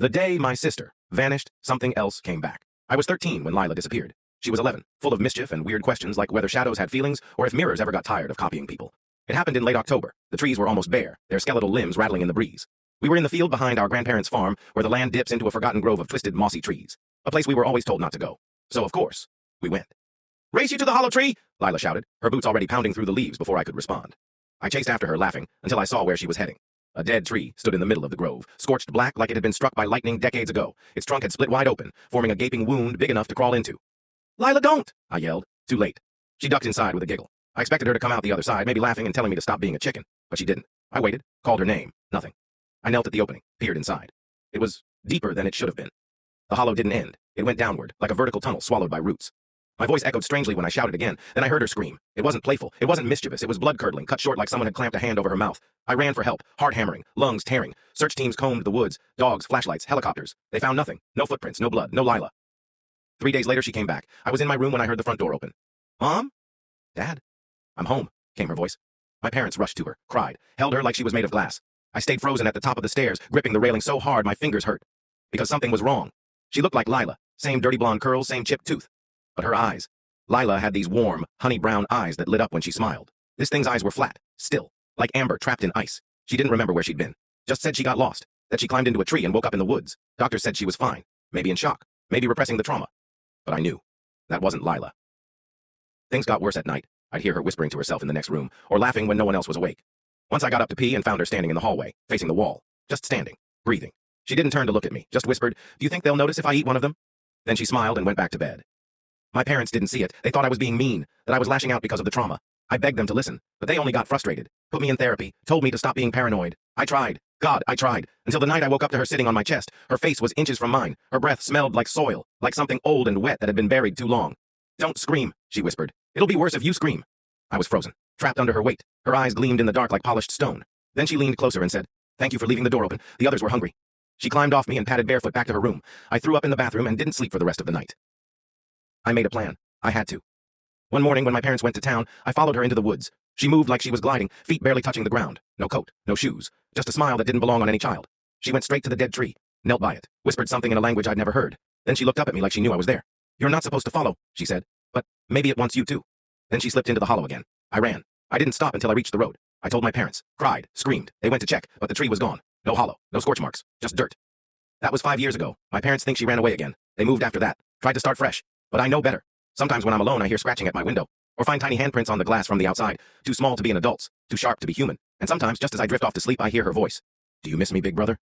The day my sister vanished, something else came back. I was 13 when Lila disappeared. She was 11, full of mischief and weird questions like whether shadows had feelings or if mirrors ever got tired of copying people. It happened in late October. The trees were almost bare, their skeletal limbs rattling in the breeze. We were in the field behind our grandparents' farm where the land dips into a forgotten grove of twisted, mossy trees, a place we were always told not to go. So, of course, we went. "Race you to the hollow tree!" Lila shouted, her boots already pounding through the leaves before I could respond. I chased after her, laughing, until I saw where she was heading. A dead tree stood in the middle of the grove, scorched black like it had been struck by lightning decades ago. Its trunk had split wide open, forming a gaping wound big enough to crawl into. "Lila, don't!" I yelled. Too late. She ducked inside with a giggle. I expected her to come out the other side, maybe laughing and telling me to stop being a chicken, but she didn't. I waited, called her name, nothing. I knelt at the opening, peered inside. It was deeper than it should have been. The hollow didn't end. It went downward, like a vertical tunnel swallowed by roots. My voice echoed strangely when I shouted again. Then I heard her scream. It wasn't playful. It wasn't mischievous. It was blood-curdling, cut short like someone had clamped a hand over her mouth. I ran for help, heart hammering, lungs tearing. Search teams combed the woods, dogs, flashlights, helicopters. They found nothing. No footprints, no blood, no Lila. 3 days later, she came back. I was in my room when I heard the front door open. "Mom? Dad? I'm home," came her voice. My parents rushed to her, cried, held her like she was made of glass. I stayed frozen at the top of the stairs, gripping the railing so hard my fingers hurt. Because something was wrong. She looked like Lila. Same dirty blonde curls, same chipped tooth. But her eyes. Lila had these warm, honey-brown eyes that lit up when she smiled. This thing's eyes were flat, still, like amber trapped in ice. She didn't remember where she'd been. Just said she got lost, that she climbed into a tree and woke up in the woods. Doctors said she was fine, maybe in shock, maybe repressing the trauma. But I knew. That wasn't Lila. Things got worse at night. I'd hear her whispering to herself in the next room, or laughing when no one else was awake. Once I got up to pee and found her standing in the hallway, facing the wall. Just standing, breathing. She didn't turn to look at me, just whispered, "Do you think they'll notice if I eat one of them?" Then she smiled and went back to bed. My parents didn't see it. They thought I was being mean, that I was lashing out because of the trauma. I begged them to listen, but they only got frustrated, put me in therapy, told me to stop being paranoid. I tried. God, I tried. Until the night I woke up to her sitting on my chest. Her face was inches from mine. Her breath smelled like soil, like something old and wet that had been buried too long. "Don't scream," she whispered. "It'll be worse if you scream." I was frozen, trapped under her weight. Her eyes gleamed in the dark like polished stone. Then she leaned closer and said, "Thank you for leaving the door open. The others were hungry." She climbed off me and padded barefoot back to her room. I threw up in the bathroom and didn't sleep for the rest of the night. I made a plan. I had to. One morning when my parents went to town, I followed her into the woods. She moved like she was gliding, feet barely touching the ground. No coat, no shoes, just a smile that didn't belong on any child. She went straight to the dead tree, knelt by it, whispered something in a language I'd never heard. Then she looked up at me like she knew I was there. "You're not supposed to follow," she said, "but maybe it wants you too." Then she slipped into the hollow again. I ran. I didn't stop until I reached the road. I told my parents, cried, screamed. They went to check, but the tree was gone. No hollow, no scorch marks, just dirt. That was 5 years ago. My parents think she ran away again. They moved after that, tried to start fresh. But I know better. Sometimes when I'm alone, I hear scratching at my window, or find tiny handprints on the glass from the outside, too small to be an adult's, too sharp to be human. And sometimes, just as I drift off to sleep, I hear her voice. "Do you miss me, big brother?"